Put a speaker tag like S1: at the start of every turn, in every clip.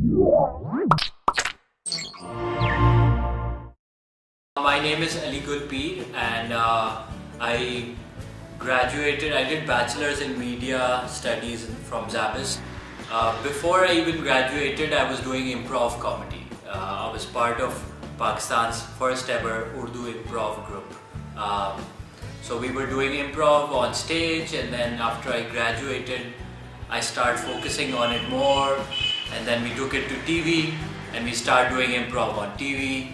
S1: My name is Ali Gul Pir, and I graduated. I did bachelor's in media studies from Zabis. Before I even graduated, I was doing improv comedy. I was part of Pakistan's first ever Urdu improv group. So we were doing improv on stage, and then after I graduated, I started focusing on it more, and then we took it to TV, and we started doing improv on TV.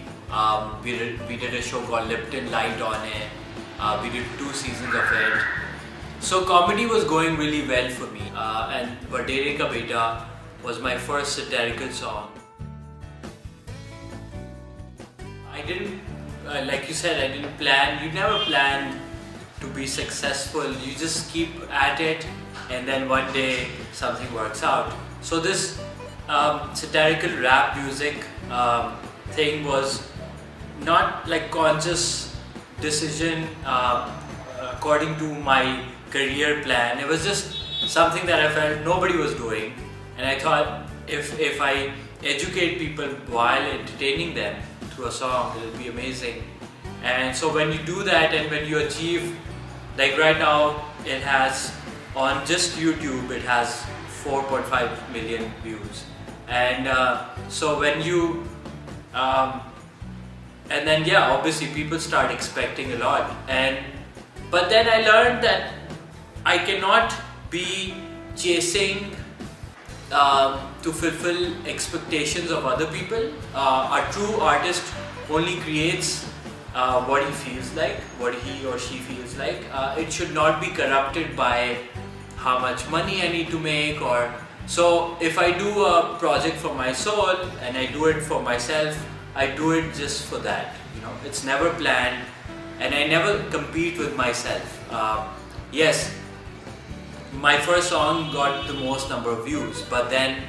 S1: We did a show called Lipton Light on it. We did 2 seasons of it. So comedy was going really well for me, and Vadere Ka Beta was my first satirical song. I didn't, like you said, I didn't plan. You never plan to be successful. You just keep at it, and then one day something works out. So this satirical rap music thing was not like conscious decision according to my career plan. It was just something that I felt nobody was doing, and I thought if I educate people while entertaining them through a song, it'll be amazing. And so when you do that, and when you achieve, like right now it has, on just YouTube it has 4.5 million views, and so when you and then yeah, obviously people start expecting a lot, but then I learned that I cannot be chasing to fulfill expectations of other people. A true artist only creates what he feels like, what he or she feels like. It should not be corrupted by how much money I need to make, or so if I do a project for my soul and I do it for myself, I do it just for that. It's never planned, and I never compete with myself. Yes, my first song got the most number of views, but then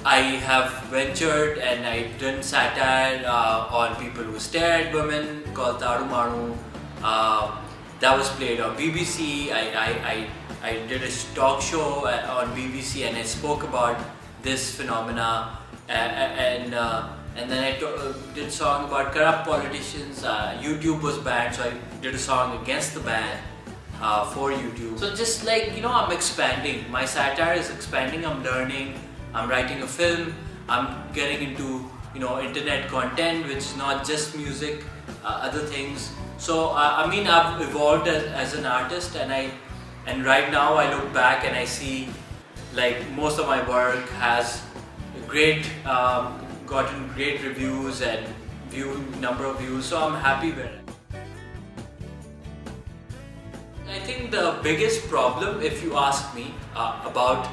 S1: I have ventured and I've done satire on people who stare at women, called Taru Maru. That was played on BBC. I did a talk show on BBC, and I spoke about this phenomena, and then I did a song about corrupt politicians. YouTube was banned, so I did a song against the ban for YouTube. So just like, I'm expanding. My satire is expanding. I'm learning. I'm writing a film. I'm getting into, internet content, which is not just music, other things. So I've evolved as an artist, and right now I look back and I see like most of my work has gotten great reviews and number of views, so I'm happy with it. I think the biggest problem, if you ask me, about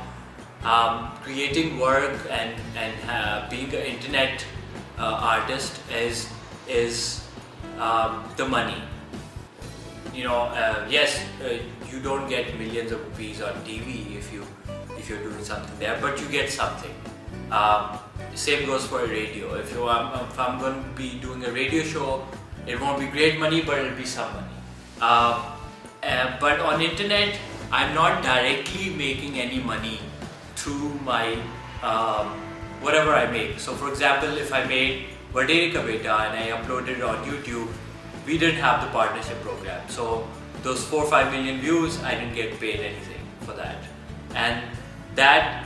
S1: creating work and being an internet artist is the money. Yes, you don't get millions of rupees on TV if you're doing something there, but you get something. Same goes for a radio. If I'm going to be doing a radio show, it won't be great money, but it'll be some money. But on internet, I'm not directly making any money through my whatever I make. So for example, if I made Vadere Ka Beta and I uploaded it on YouTube, we didn't have the partnership program. So those 4 or 5 million views, I didn't get paid anything for that. And that,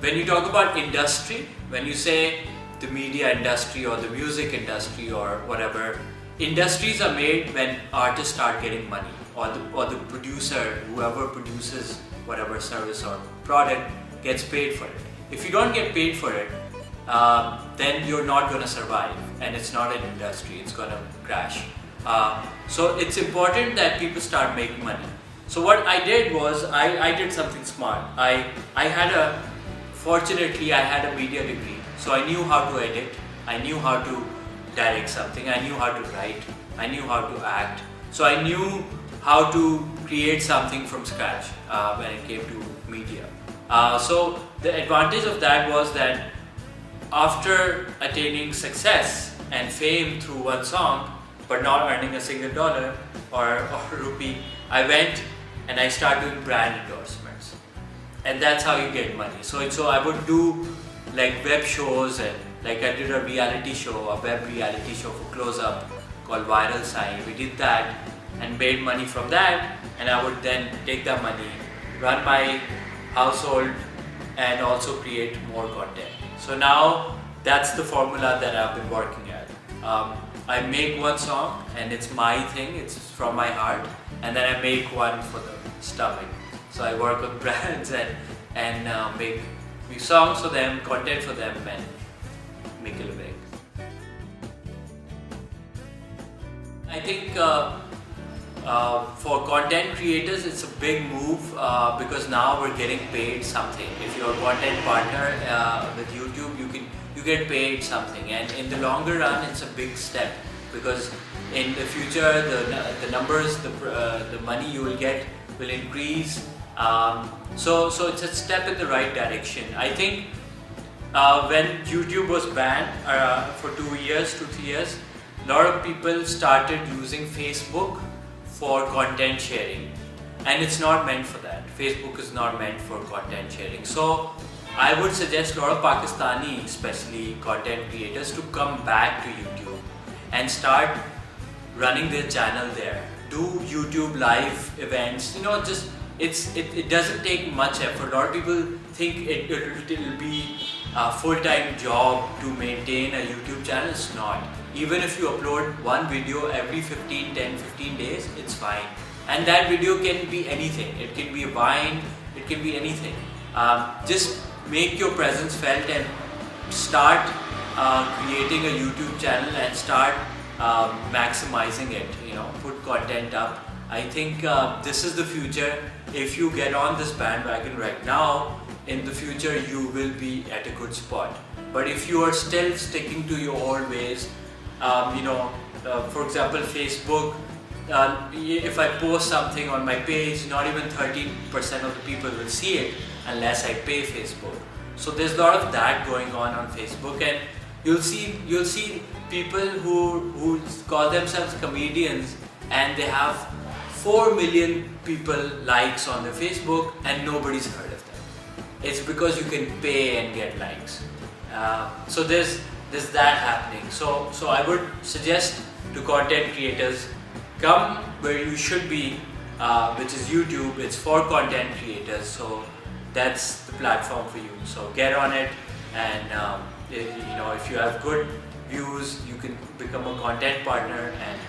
S1: when you talk about industry, when you say the media industry or the music industry or whatever, industries are made when artists start getting money, or the producer, whoever produces whatever service or product, gets paid for it. If you don't get paid for it, then you're not going to survive, and it's not an industry, it's going to crash. So it's important that people start making money. So what I did was, I did something smart. Fortunately I had a media degree, so I knew how to edit, I knew how to direct something, I knew how to write, I knew how to act. So I knew how to create something from scratch when it came to media. So the advantage of that was that after attaining success and fame through one song, but not earning a single dollar or rupee, I went and I started doing brand endorsements. and that's how you get money. So I would do like web shows, and like I did a reality show, a web reality show for Close Up called Viral Sign. We did that and made money from that, and I would then take that money, run my household, and also create more content. So now that's the formula that I've been working at. I make one song and it's my thing, it's from my heart, and then I make one for the stomach. So I work with brands and make songs for them, content for them, and make a living. I think for content creators, it's a big move because now we're getting paid something. If you're a content partner with YouTube, you get paid something, and in the longer run, it's a big step because in the future, the numbers, the money you will get will increase. So it's a step in the right direction. I think when YouTube was banned for 2 years, 2-3 years, a lot of people started using Facebook for content sharing, and it's not meant for that. Facebook is not meant for content sharing. So I would suggest a lot of Pakistani, especially content creators, to come back to YouTube and start running their channel there. Do YouTube live events. Just it doesn't take much effort. A lot of people think it'll be a full-time job to maintain a YouTube channel. It's not. Even if you upload one video every 10, 15 days, it's fine. And that video can be anything. It can be a vine, it can be anything. Just make your presence felt and start creating a YouTube channel and start maximizing it. Put content up. I think this is the future. If you get on this bandwagon right now, in the future you will be at a good spot. But if you are still sticking to your old ways, for example, Facebook, if I post something on my page, not even 13% of the people will see it unless I pay Facebook. So there's a lot of that going on Facebook, and you'll see people who call themselves comedians and they have 4 million people likes on their Facebook and nobody's heard of them. It's because you can pay and get likes. So there's that happening. So I would suggest to content creators, come where you should be, which is YouTube. It's for content creators. So that's the platform for you. So get on it, and if you have good views, you can become a content partner and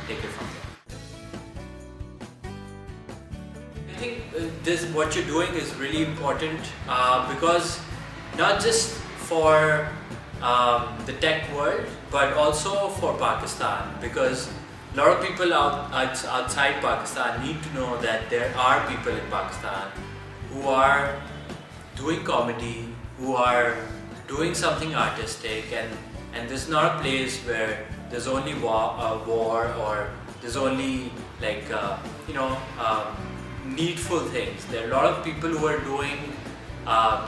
S1: take it from there. I think what you're doing is really important because not just for the tech world, but also for Pakistan, because a lot of people outside Pakistan need to know that there are people in Pakistan who are doing comedy, who are doing something artistic, and this is not a place where there's only war or there's only needful things. There are a lot of people who are doing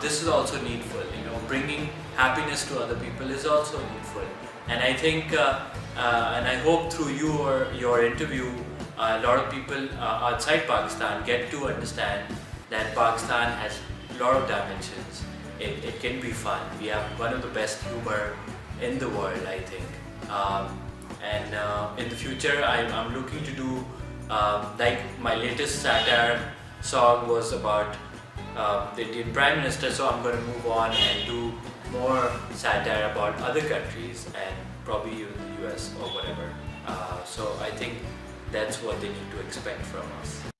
S1: this is also needful. Bringing happiness to other people is also needful. And I think and I hope through your interview, a lot of people outside Pakistan get to understand that Pakistan has a lot of dimensions. It can be fun. We have one of the best humor in the world, I think. And in the future, I'm looking to do like my latest satire song was about the Indian Prime Minister, so I'm going to move on and do more satire about other countries and probably even the US or whatever. So I think that's what they need to expect from us.